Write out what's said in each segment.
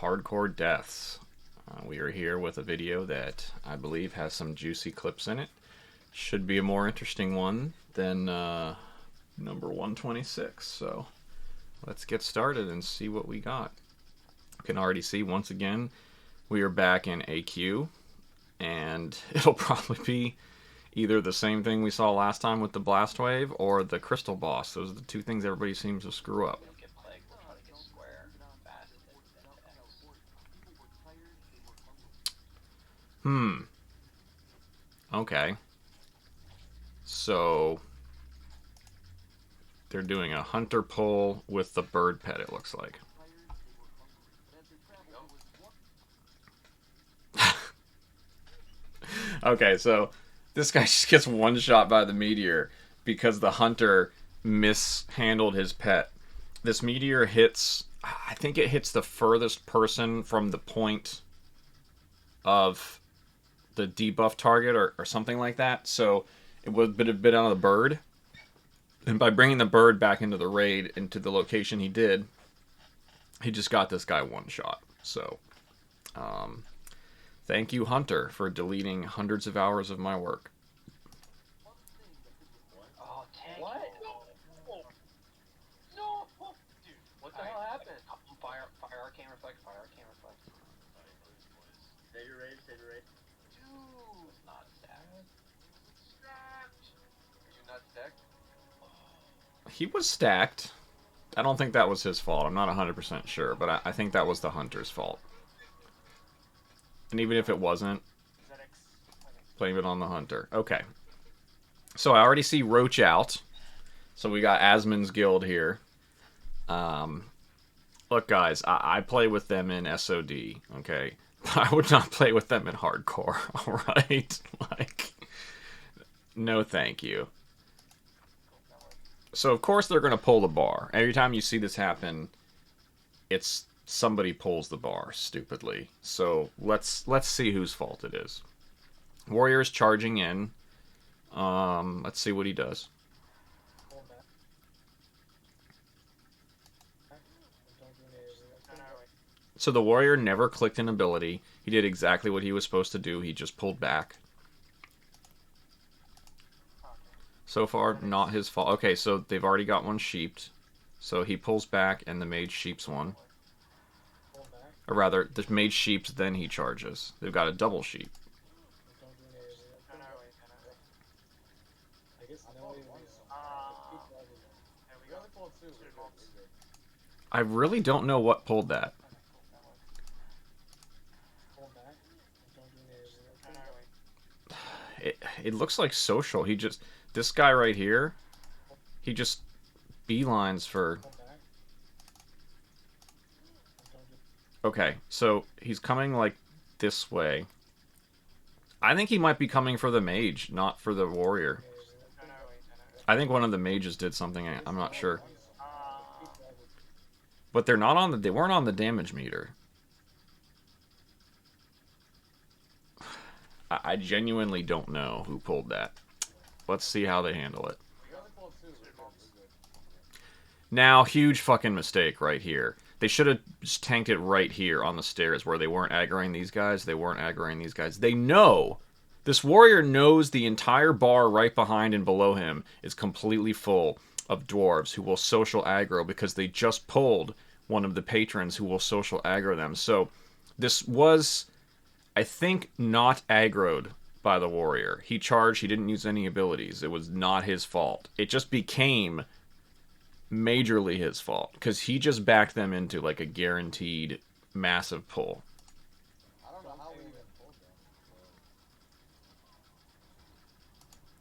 Hardcore Deaths. We are here with a video that I believe has some juicy clips in it. Should be a more interesting one than number 126. So let's get started and see what we got. You can already see once again we are back in AQ, and it'll probably be either the same thing we saw last time with the Blast Wave or the Crystal Boss. Those are the two things everybody seems to screw up. Okay. So they're doing a hunter pull with the bird pet, it looks like. Okay, so this guy just gets one shot by the meteor because the hunter mishandled his pet. This meteor hits, I think it hits the furthest person from the point of the debuff target or something like that. So it would have been on the bird. And by bringing the bird back into the raid, into the location he did, he just got this guy one shot. So, thank you, Hunter, for deleting hundreds of hours of my work. What? No! Dude, what the hell happened? Fire arcane reflect, fire arcane reflect. Save your raid, save your raid. Dude, it's not stacked. Are you not stacked? He was stacked. I don't think that was his fault. I'm not 100% sure, but I think that was the Hunter's fault. And even if it wasn't, blame it on the Hunter. Okay. So I already see Roach out. So we got Asmon's Guild here. Look, guys, I play with them in SOD, okay? But I would not play with them in hardcore, alright? Like, no thank you. So, of course, they're going to pull the bar. Every time you see this happen, it's somebody pulls the bar, stupidly. So, let's see whose fault it is. Warrior's charging in. Let's see what he does. So the warrior never clicked an ability. He did exactly what he was supposed to do. He just pulled back. So far, not his fault. Okay, so they've already got one sheeped. So he pulls back and the mage sheeps one. Or rather, the mage sheeps, then he charges. They've got a double sheep. I really don't know what pulled that. It looks like social. He just... This guy right here, he just beelines for... Okay, so he's coming like this way. I think he might be coming for the mage, not for the warrior. I think one of the mages did something, I'm not sure. But they're not on the... They weren't on the damage meter. I genuinely don't know who pulled that. Let's see how they handle it. Now, huge fucking mistake right here. They should have just tanked it right here on the stairs where they weren't aggroing these guys. They weren't aggroing these guys. They know. This warrior knows the entire bar right behind and below him is completely full of dwarves who will social aggro because they just pulled one of the patrons who will social aggro them. So this was, I think, not aggroed by the warrior. He charged, he didn't use any abilities. It was not his fault. It just became majorly his fault because he just backed them into like a guaranteed massive pull. I don't know how we even pulled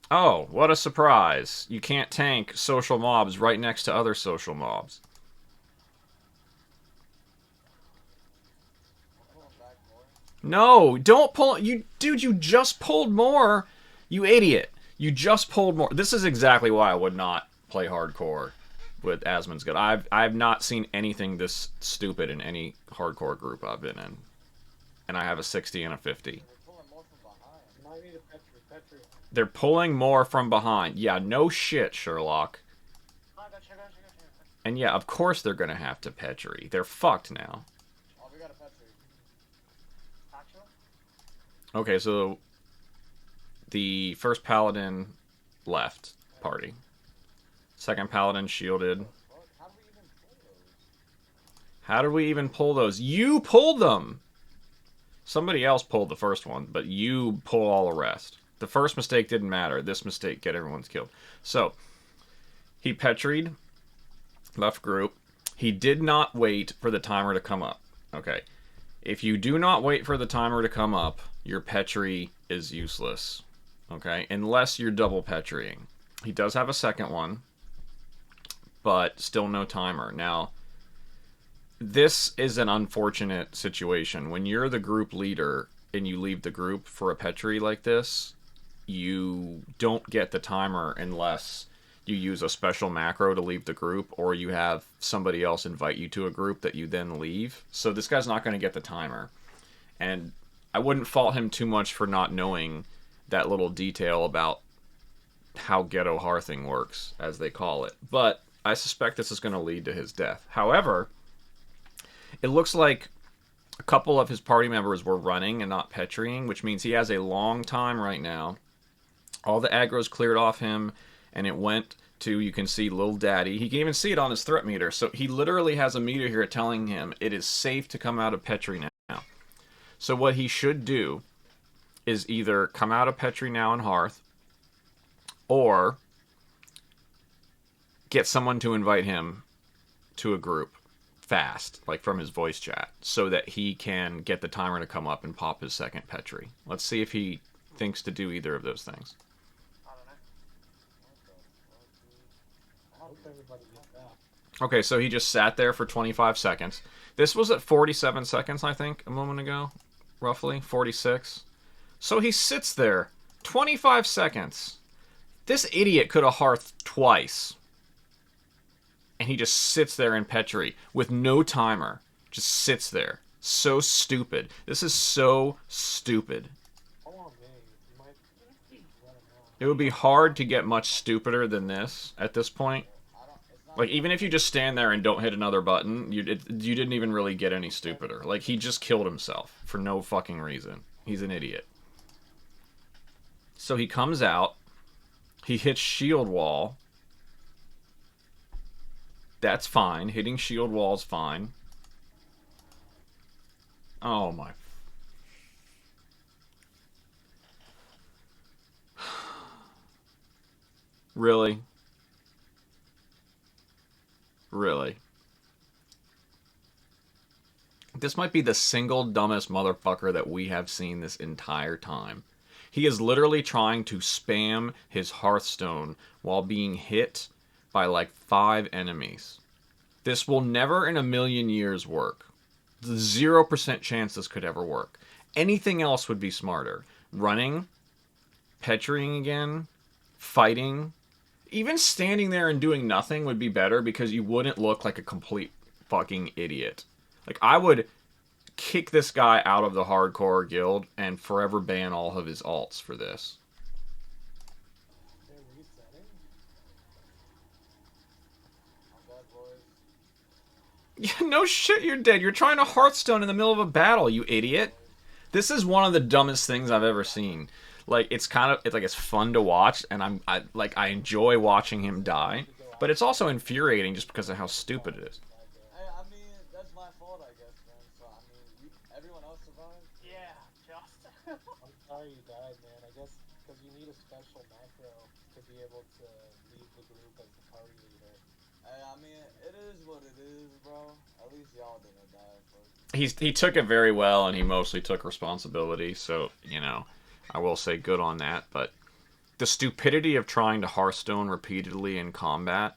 that. Oh, what a surprise. You can't tank social mobs right next to other social mobs. No, don't pull. Dude, you just pulled more. You idiot. You just pulled more. This is exactly why I would not play hardcore with Asmon's Guild. I've not seen anything this stupid in any hardcore group I've been in. And I have a 60 and a 50. They're pulling more from behind. Yeah, no shit, Sherlock. And yeah, of course they're going to have to Petri. They're fucked now. Oh, we gotta Petri. Actually, Okay, so the first paladin left party. Second paladin shielded. Fuck, how do we even pull those? How did we even pull those? You pulled them! Somebody else pulled the first one, but you pull all the rest. The first mistake didn't matter. This mistake get everyone's killed. So, he petried, left group. He did not wait for the timer to come up. Okay. If you do not wait for the timer to come up, your petri is useless. Okay? Unless you're double petrying. He does have a second one, but still no timer. Now, this is an unfortunate situation. When you're the group leader and you leave the group for a petri like this, you don't get the timer unless you use a special macro to leave the group, or you have somebody else invite you to a group that you then leave. So this guy's not going to get the timer. And I wouldn't fault him too much for not knowing that little detail about how ghetto hearthing works, as they call it. But I suspect this is going to lead to his death. However, it looks like a couple of his party members were running and not petrying, which means he has a long time right now. All the aggro's cleared off him, and it went to, you can see, Lil Daddy. He can even see it on his threat meter. So he literally has a meter here telling him it is safe to come out of petri now. So what he should do is either come out of petri now in Hearth, or get someone to invite him to a group fast, like from his voice chat, so that he can get the timer to come up and pop his second petri. Let's see if he thinks to do either of those things. I don't know. I hope everybody gets that. Okay, so he just sat there for 25 seconds. This was at 47 seconds, I think, a moment ago. Roughly, 46. So he sits there, 25 seconds. This idiot could have hearthed twice. And he just sits there in petri with no timer. Just sits there. So stupid. This is so stupid. Hold on, man. You might let him know. It would be hard to get much stupider than this at this point. I don't. It's not. Like, even if you just stand there and don't hit another button, you didn't even really get any stupider. Like, he just killed himself for no fucking reason. He's an idiot. So he comes out. He hits shield wall. That's fine. Hitting shield wall is fine. Oh my. Really? Really? This might be the single dumbest motherfucker that we have seen this entire time. He is literally trying to spam his Hearthstone while being hit by like 5 enemies. This will never in a million years work. 0% chance this could ever work. Anything else would be smarter. Running, petrying again, fighting, even standing there and doing nothing would be better because you wouldn't look like a complete fucking idiot. Like, I would kick this guy out of the hardcore guild and forever ban all of his alts for this. They're resetting. I'm dead, boys. Yeah, no shit, you're dead. You're trying to Hearthstone in the middle of a battle, you idiot. This is one of the dumbest things I've ever seen. Like, it's fun to watch, and I enjoy watching him die, but it's also infuriating just because of how stupid it is. Hey, I mean, that's my fault, I guess, man. So, I mean, everyone else survived? Yeah, just. I'm sorry you died, man. I guess because you need a special macro to be able to lead the group as the party leader. Hey, I mean, it is what it is, bro. At least y'all didn't die. He took it very well, and he mostly took responsibility, so, you know, I will say good on that, but the stupidity of trying to Hearthstone repeatedly in combat,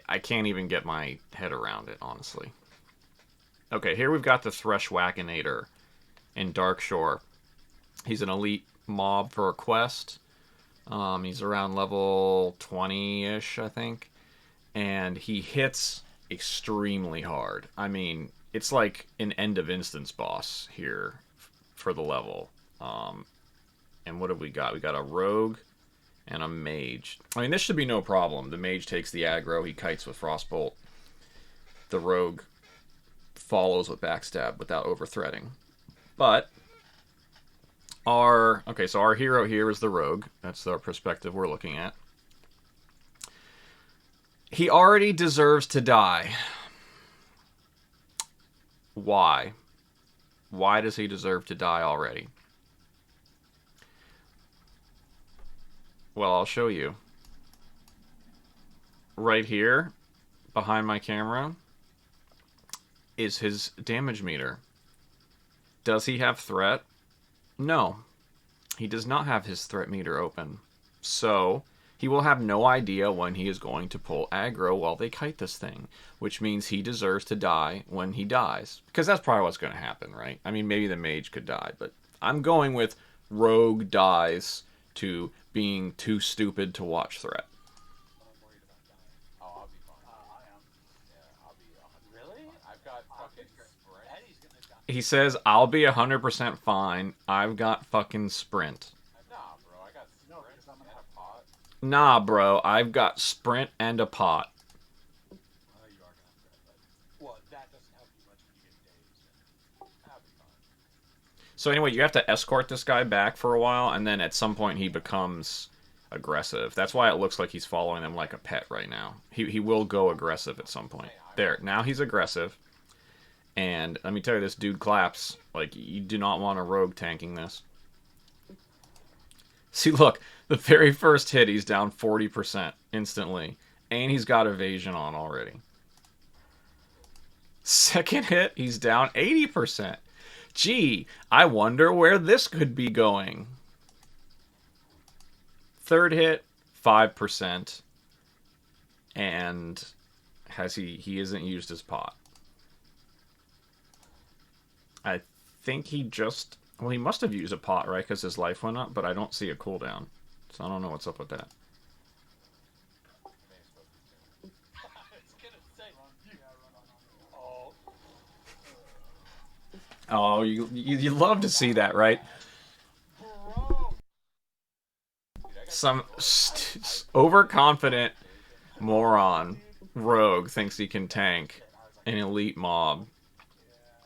I can't even get my head around it, honestly. Okay, here we've got the Threshwackinator in Darkshore. He's an elite mob for a quest. He's around level 20-ish, I think. And he hits extremely hard. I mean, it's like an end of instance boss here for the level. And what have we got? We got a rogue and a mage. I mean, this should be no problem. The mage takes the aggro. He kites with Frostbolt. The rogue follows with backstab without overthreading. But our hero here is the rogue. That's our perspective we're looking at. He already deserves to die. Why? Why does he deserve to die already? Well, I'll show you. Right here, behind my camera, is his damage meter. Does he have threat? No. He does not have his threat meter open. So, he will have no idea when he is going to pull aggro while they kite this thing, which means he deserves to die when he dies. Because that's probably what's going to happen, right? I mean, maybe the mage could die, but I'm going with rogue dies to being too stupid to watch threat. I'm worried about dying. Oh, I'll be fine. I am. Yeah, I'll be 100. Really? I've got fucking sprint. Eddie's gonna die. He says, I'll be 100% fine. I've got fucking sprint. Nah, bro. I got sprint. No, because I'm gonna have pot. Nah, bro. I've got sprint and a pot. You are gonna have that, but well, that doesn't help you much when you get dazed. I'll be fine. So anyway, you have to escort this guy back for a while, and then at some point he becomes aggressive. That's why it looks like he's following them like a pet right now. He will go aggressive at some point. There, now he's aggressive. And let me tell you, this dude claps. Like, you do not want a rogue tanking this. See, look, the very first hit, he's down 40% instantly. And he's got evasion on already. Second hit, he's down 80%. Gee, I wonder where this could be going. Third hit, 5%. And he isn't used his pot. I think he just... Well, he must have used a pot, right? Because his life went up, but I don't see a cooldown. So I don't know what's up with that. Oh, you love to see that, right? Some overconfident moron rogue thinks he can tank an elite mob.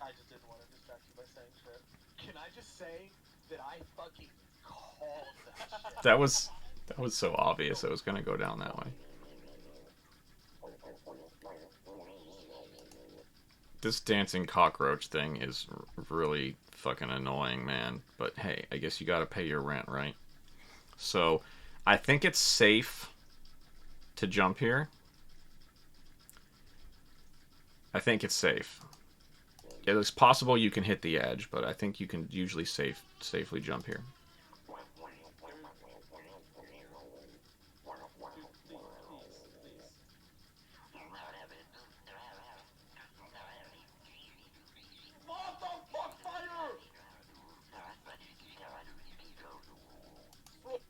I just didn't want to distract you by saying shit. Can I just say that I fucking called that shit? That was so obvious it was gonna go down that way. This dancing cockroach thing is really fucking annoying, man. But hey, I guess you gotta pay your rent, right? So, I think it's safe to jump here. I think it's safe. It's possible you can hit the edge, but I think you can usually safely jump here.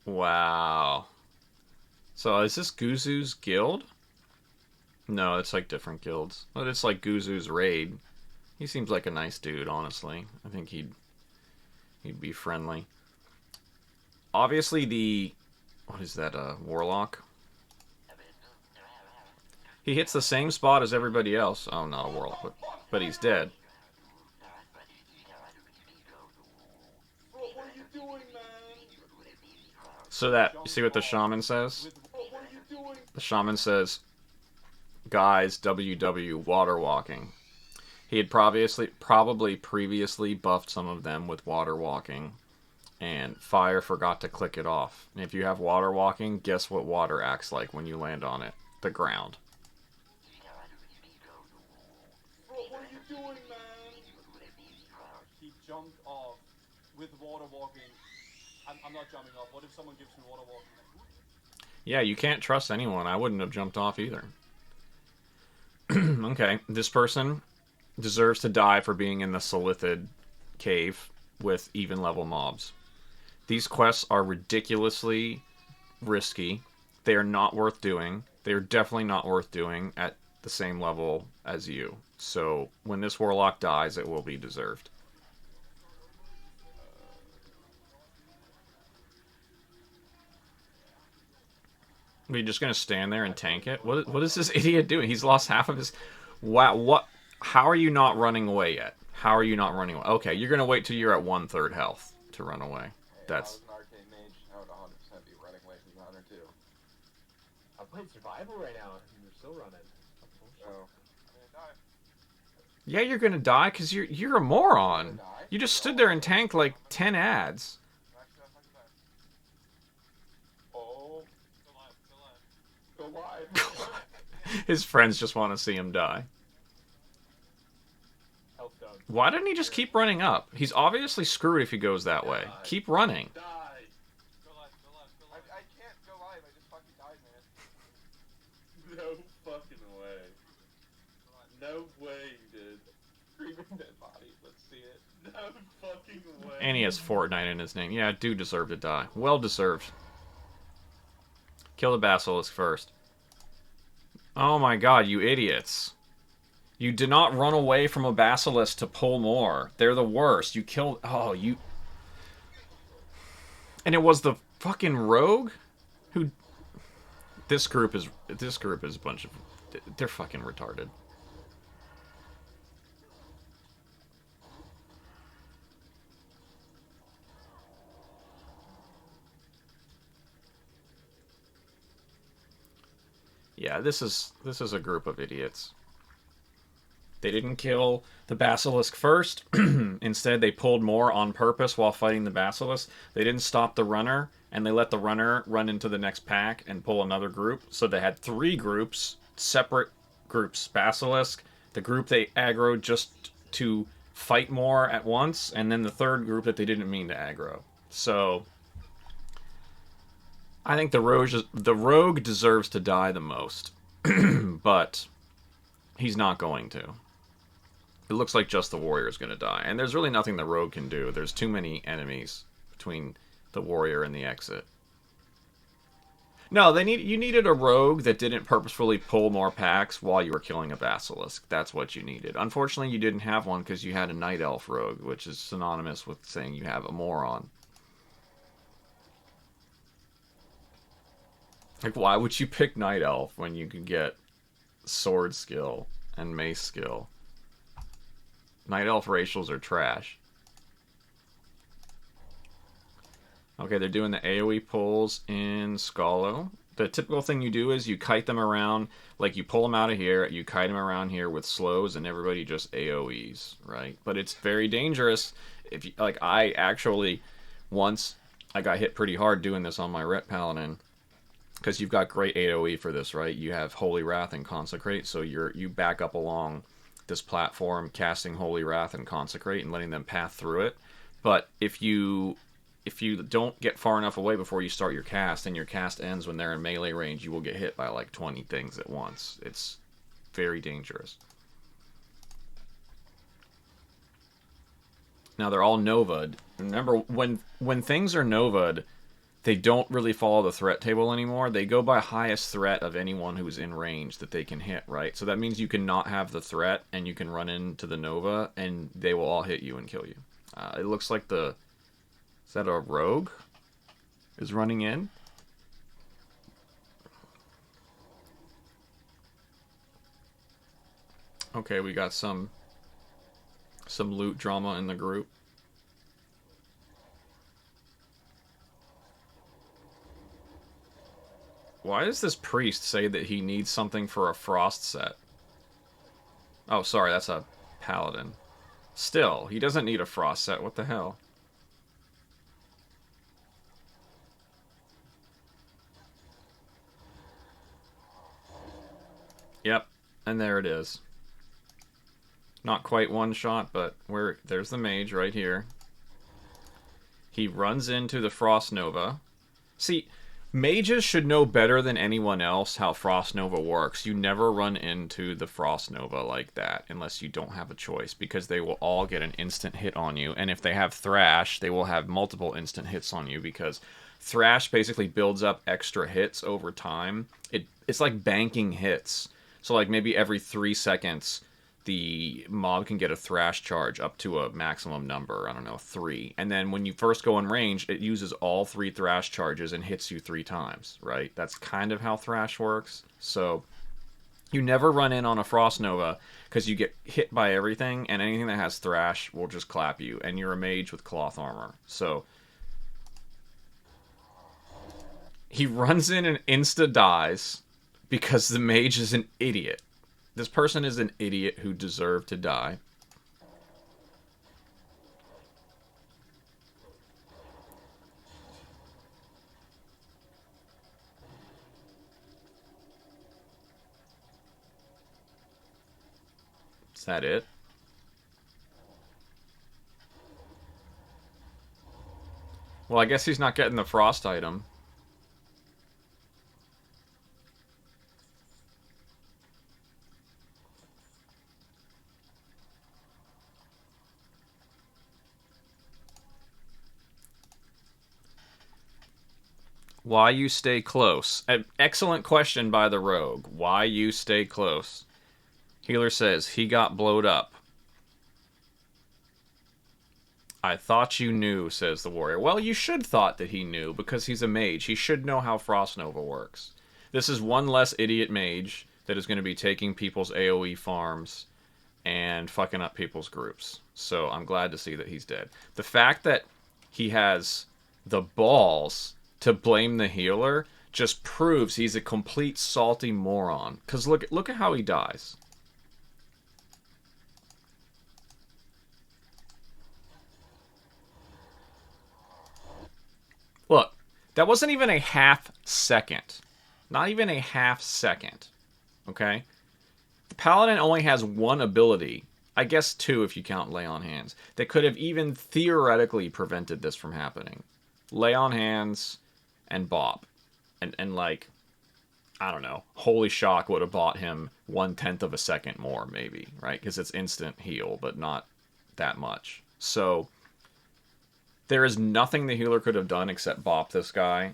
Wow. So is this Guzu's guild? No, it's like different guilds. But it's like Guzu's raid. He seems like a nice dude, honestly. I think he'd be friendly. Obviously the... What is that, Warlock? He hits the same spot as everybody else. Oh, not a Warlock, but he's dead. So that, you see what the shaman says? The shaman says, guys, WW, water walking. He had probably previously buffed some of them with water walking, and Fire forgot to click it off. And if you have water walking, guess what water acts like when you land on it? The ground. Bro, what are you doing, man? He jumped off with water walking. I'm not jumping off. What if someone gives me water walking? Yeah, you can't trust anyone. I wouldn't have jumped off either. Okay, this person deserves to die for being in the Silithid cave with even level mobs. These quests are ridiculously risky. They are not worth doing. They are definitely not worth doing at the same level as you. So when this warlock dies, it will be deserved. Are you just gonna stand there and tank it? What is this idiot doing? He's lost half of his... Wow, what... How are you not running away yet? How are you not running away? Okay, you're gonna wait till you're at 1/3 health to run away. Hey, if I That's was an arcane mage, I would 100% be running away from the hunter too. I'm playing survival right now, and you're still running. So, I'm gonna die. yeah, you're gonna die because you're a moron. You just stood there and tanked like 10 ads. Actually, I'll fucking die. Oh. Still alive. Still alive. His friends just want to see him die. Health done. Why didn't he just keep running up? He's obviously screwed if he goes that way. Keep running. Die. Still alive. Still alive. Still alive. I can't go live. I just fucking died, man. No fucking way. No way you did. Screaming dead body. Let's see it. No fucking way. And he has Fortnite in his name. Yeah, dude deserved to die. Well deserved. Kill the basilisk first. Oh my god, you idiots. You did not run away from a basilisk to pull more. They're the worst. You killed... Oh, you... And it was the fucking rogue who... This group is a bunch of... They're fucking retarded. Yeah, this is a group of idiots. They didn't kill the basilisk first. Instead, they pulled more on purpose while fighting the basilisk. They didn't stop the runner, and they let the runner run into the next pack and pull another group. So they had 3 groups, separate groups. Basilisk, the group they aggroed just to fight more at once, and then the third group that they didn't mean to aggro. So I think the rogue deserves to die the most, but he's not going to. It looks like just the warrior is going to die, and there's really nothing the rogue can do. There's too many enemies between the warrior and the exit. No, you needed a rogue that didn't purposefully pull more packs while you were killing a basilisk. That's what you needed. Unfortunately, you didn't have one because you had a night elf rogue, which is synonymous with saying you have a moron. Like, why would you pick night elf when you can get sword skill and mace skill? Night elf racials are trash. Okay, they're doing the AoE pulls in Scalo. The typical thing you do is you kite them around, like you pull them out of here, you kite them around here with slows, and everybody just AoEs, right? But it's very dangerous. If you, like, I actually, once, I got hit pretty hard doing this on my Ret Paladin, because you've got great AoE for this, right? You have Holy Wrath and Consecrate, so you back up along this platform, casting Holy Wrath and Consecrate and letting them path through it. But if you don't get far enough away before you start your cast, and your cast ends when they're in melee range, you will get hit by like 20 things at once. It's very dangerous. Now they're all Nova'd. Remember, when things are Nova'd, they don't really follow the threat table anymore. They go by highest threat of anyone who's in range that they can hit, right? So that means you can not have the threat, and you can run into the Nova, and they will all hit you and kill you. It looks like is that a rogue? Is running in? Okay, we got some loot drama in the group. Why does this priest say that he needs something for a frost set? Oh, sorry, that's a paladin. Still, he doesn't need a frost set. What the hell? Yep, and there it is. Not quite one shot, but there's the mage right here. He runs into the Frost Nova. See, mages should know better than anyone else how Frost Nova works. You never run into the Frost Nova like that unless you don't have a choice, because they will all get an instant hit on you. And if they have Thrash, they will have multiple instant hits on you, because Thrash basically builds up extra hits over time. It's like banking hits. So like maybe every 3 seconds, the mob can get a Thrash charge up to a maximum number, I don't know, 3. And then when you first go in range, it uses all 3 Thrash charges and hits you 3 times, right? That's kind of how Thrash works. So You never run in on a Frost Nova because you get hit by everything, and anything that has Thrash will just clap you, and you're a mage with cloth armor. So he runs in and insta dies because the mage is an idiot. This person is an idiot who deserved to die. Is that it? Well, I guess he's not getting the frost item. Why you stay close? An excellent question by the rogue. Why you stay close? Healer says he got blowed up. I thought you knew, says the warrior. Well, you should thought that he knew because he's a mage. He should know how Frost Nova works. This is one less idiot mage that is going to be taking people's AoE farms and fucking up people's groups. So I'm glad to see that he's dead. The fact that he has the balls to blame the healer just proves he's a complete salty moron. Because look at how he dies. Look, that wasn't even a half second. Not even a half second. Okay? The Paladin only has one ability. I guess two if you count Lay on Hands. That could have even theoretically prevented this from happening. Lay on Hands and Bop. And like, I don't know. Holy Shock would have bought him 1/10 of a second more, maybe. Right? Because it's instant heal, but not that much. So there is nothing the healer could have done except bop this guy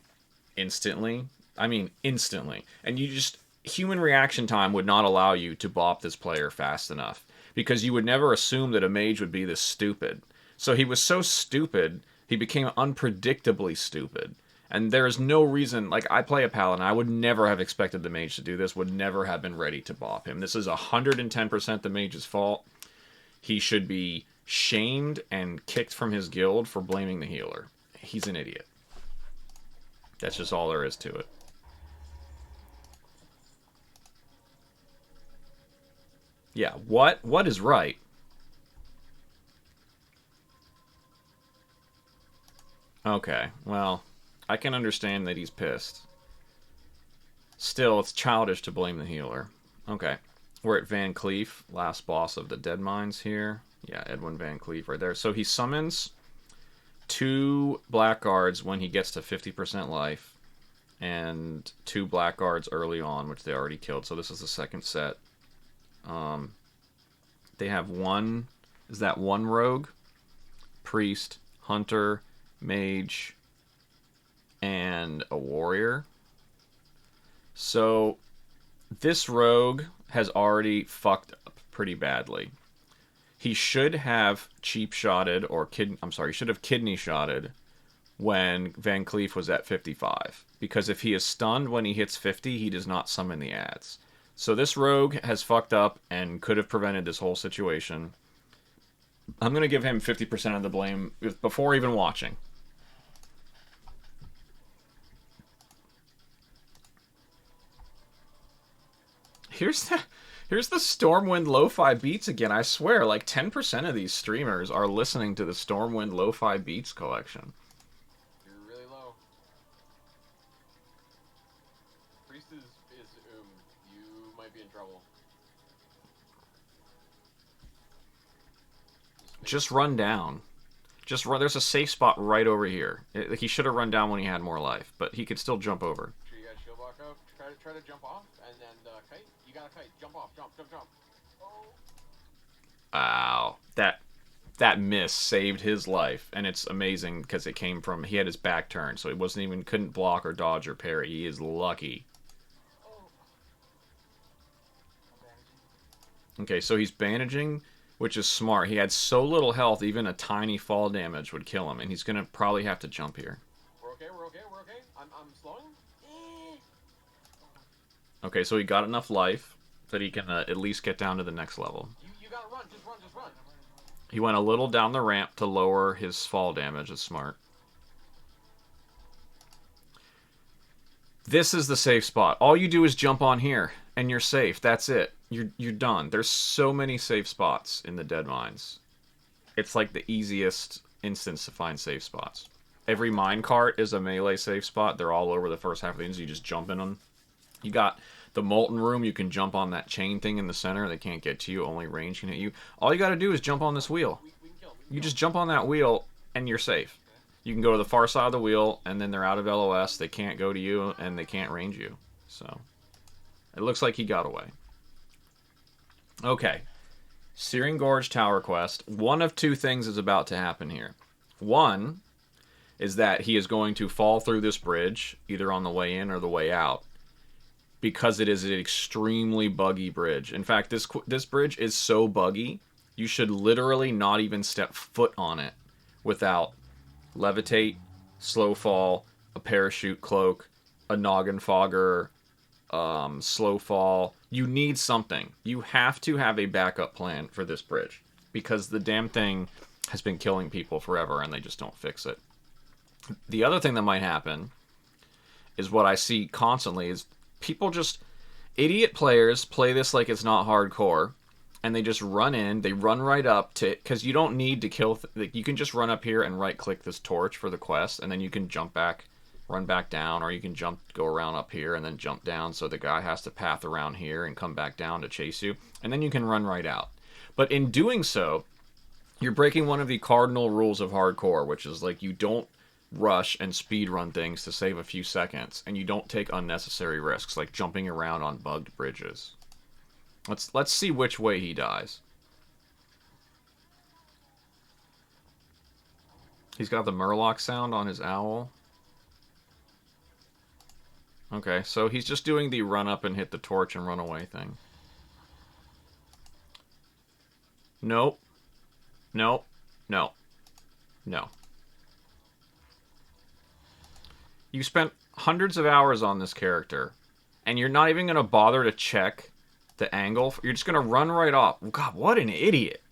instantly. I mean, instantly. And you just... Human reaction time would not allow you to bop this player fast enough. Because you would never assume that a mage would be this stupid. So he was so stupid, he became unpredictably stupid. And there is no reason... Like, I play a paladin. I would never have expected the mage to do this. Would never have been ready to bop him. This is 110% the mage's fault. He should be shamed and kicked from his guild for blaming the healer. He's an idiot. That's just all there is to it. Yeah, what is right? Okay, well, I can understand that he's pissed. Still, it's childish to blame the healer. Okay, we're at Van Cleef, last boss of the Dead Mines here. Yeah, Edwin Van Cleef right there. So he summons 2 blackguards when he gets to 50% life, and 2 blackguards early on, which they already killed. So this is the second set. They have one... Is that one rogue? Priest, hunter, mage, and a warrior. So this rogue has already fucked up pretty badly. He should have cheap shotted or he should have kidney shotted when Van Cleef was at 55. Because if he is stunned when he hits 50, he does not summon the ads. So this rogue has fucked up and could have prevented this whole situation. I'm going to give him 50% of the blame before even watching. Here's the Stormwind Lo-Fi Beats again. I swear, like 10% of these streamers are listening to the Stormwind Lo-Fi Beats collection. You're really low. Priest is you might be in trouble. Just run down. Just run. There's a safe spot right over here. He should have run down when he had more life, but he could still jump over. Sure you guys shield block up. Try to jump off and then kite. You got a kite. Jump off. Jump. Oh. Wow. That miss saved his life, and it's amazing because it came from... He had his back turned, so he couldn't block or dodge or parry. He is lucky. Okay, so he's bandaging, which is smart. He had so little health, even a tiny fall damage would kill him, and he's gonna probably have to jump here. We're okay. I'm slowing. Okay, so he got enough life that he can at least get down to the next level. You gotta run. Just run. Just run. He went a little down the ramp to lower his fall damage. It's smart. This is the safe spot. All you do is jump on here, and you're safe. That's it. You're done. There's so many safe spots in the Dead Mines. It's like the easiest instance to find safe spots. Every minecart is a melee safe spot. They're all over the first half of things. You just jump in them. You got the Molten Room. You can jump on that chain thing in the center. They can't get to you. Only range can hit you. All you got to do is jump on this wheel. You just jump on that wheel, and you're safe. You can go to the far side of the wheel, and then they're out of LOS. They can't go to you, and they can't range you. So, it looks like he got away. Okay. Searing Gorge Tower Quest. One of two things is about to happen here. One is that he is going to fall through this bridge, either on the way in or the way out, because it is an extremely buggy bridge. In fact, this bridge is so buggy, you should literally not even step foot on it without levitate, slow fall, a parachute cloak, a noggin fogger, slow fall. You need something. You have to have a backup plan for this bridge, because the damn thing has been killing people forever and they just don't fix it. The other thing that might happen is what I see constantly is people just, idiot players play this like it's not hardcore, and they just run in, they run right up to, because you don't need to kill, you can just run up here and right click this torch for the quest, and then you can jump back, run back down, or you can go around up here and then jump down, so the guy has to path around here and come back down to chase you, and then you can run right out. But in doing so, you're breaking one of the cardinal rules of hardcore, which is like you don't rush and speed run things to save a few seconds, and you don't take unnecessary risks like jumping around on bugged bridges. Let's see which way he dies. He's got the Murloc sound on his owl. Okay, so he's just doing the run up and hit the torch and run away thing. Nope. Nope. No. No. You spent hundreds of hours on this character, and you're not even going to bother to check the angle. You're just going to run right off. God, what an idiot.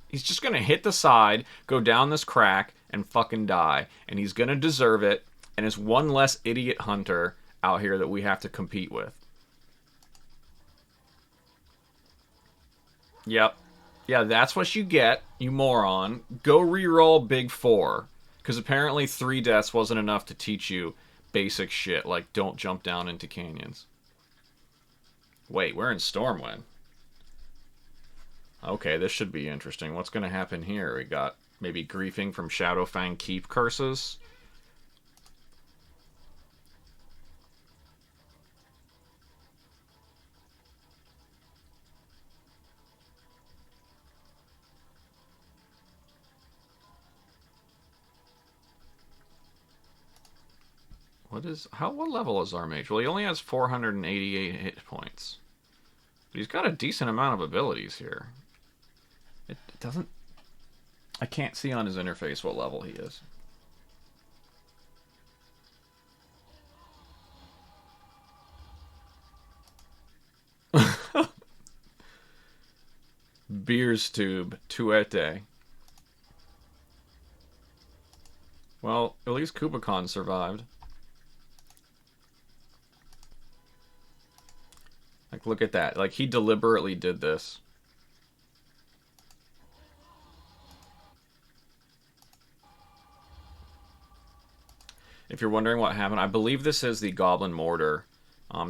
He's just going to hit the side, go down this crack, and fucking die. And he's going to deserve it, and it's one less idiot hunter out here that we have to compete with. Yep. Yeah, that's what you get, you moron. Go reroll Big 4. Because apparently 3 deaths wasn't enough to teach you basic shit, like don't jump down into canyons. Wait, we're in Stormwind. Okay, this should be interesting. What's going to happen here? We got maybe griefing from Shadowfang Keep curses. What level is our mage? Well, he only has 488 hit points. But he's got a decent amount of abilities here. It doesn't... I can't see on his interface what level he is. Beers tube, tuete. Well, at least Kubicon survived. Like, look at that. Like, he deliberately did this. If you're wondering what happened, I believe this is the Goblin Mortar.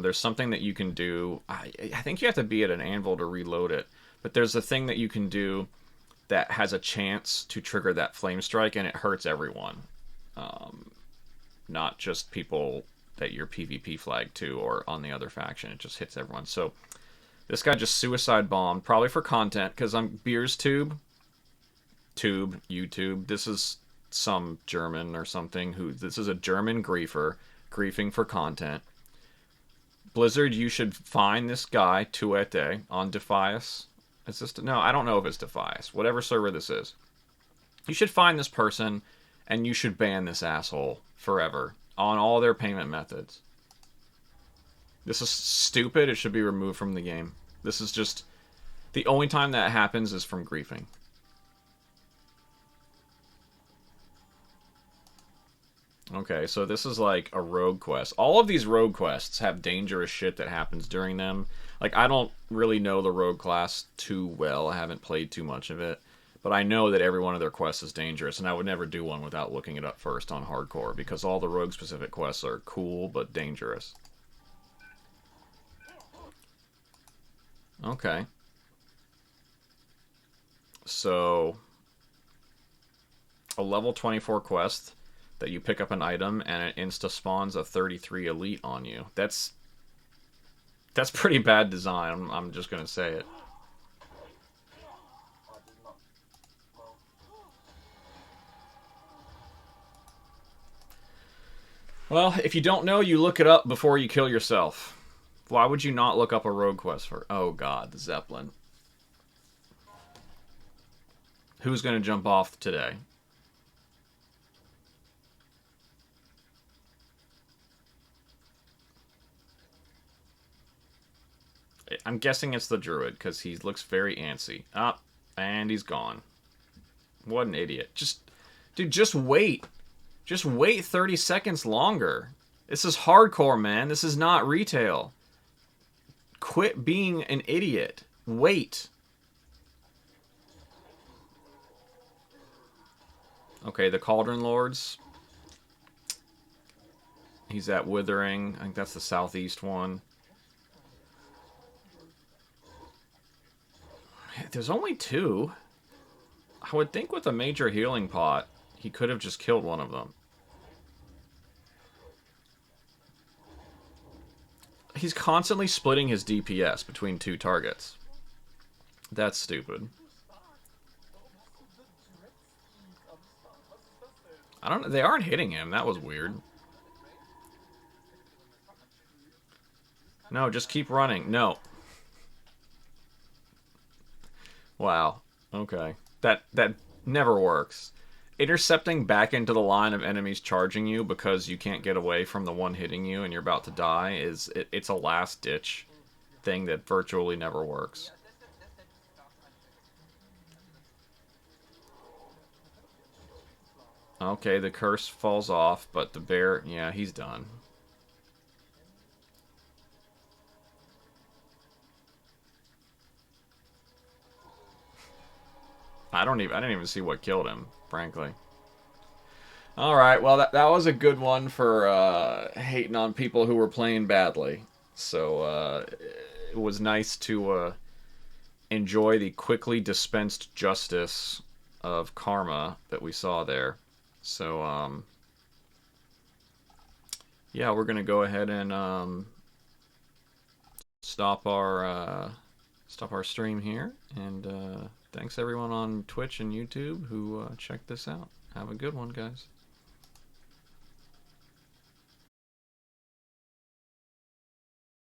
There's something that you can do. I think you have to be at an anvil to reload it. But there's a thing that you can do that has a chance to trigger that flame strike, and it hurts everyone. Not just people that you're PvP flagged to or on the other faction. It just hits everyone. So this guy just suicide bombed, probably for content, because I'm Beers Tube, YouTube. This is some German or something this is a German griefer griefing for content. Blizzard, you should find this guy Tuete on Defias. Is this no? I don't know if it's Defias. Whatever server this is, you should find this person, and you should ban this asshole forever on all their payment methods. This is stupid. It should be removed from the game. This is just... The only time that happens is from griefing. Okay, so this is like a rogue quest. All of these rogue quests have dangerous shit that happens during them. Like, I don't really know the rogue class too well. I haven't played too much of it. But I know that every one of their quests is dangerous, and I would never do one without looking it up first on hardcore, because all the rogue-specific quests are cool but dangerous. Okay. So, a level 24 quest that you pick up an item and it insta-spawns a 33 elite on you. That's pretty bad design, I'm just gonna say it. Well, if you don't know, you look it up before you kill yourself. Why would you not look up a rogue quest for... Oh god, the Zeppelin. Who's gonna jump off today? I'm guessing it's the druid, because he looks very antsy. Up, and he's gone. What an idiot. Dude, just wait. Just wait 30 seconds longer. This is hardcore, man. This is not retail. Quit being an idiot. Wait. Okay, the Cauldron Lords. He's at Withering. I think that's the southeast one. There's only two. I would think with a major healing pot, he could have just killed one of them. He's constantly splitting his DPS between two targets. That's stupid. I don't know. They aren't hitting him. That was weird. No, just keep running. No. Wow. Okay. That never works. Intercepting back into the line of enemies charging you because you can't get away from the one hitting you and you're about to die it's a last ditch thing that virtually never works. Okay, the curse falls off, but the bear, yeah, he's done. I didn't even see what killed him, frankly. All right, well that was a good one for hating on people who were playing badly. So it was nice to enjoy the quickly dispensed justice of karma that we saw there. So yeah, we're gonna go ahead and stop our stream here, and thanks everyone on Twitch and YouTube who checked this out. Have a good one, guys.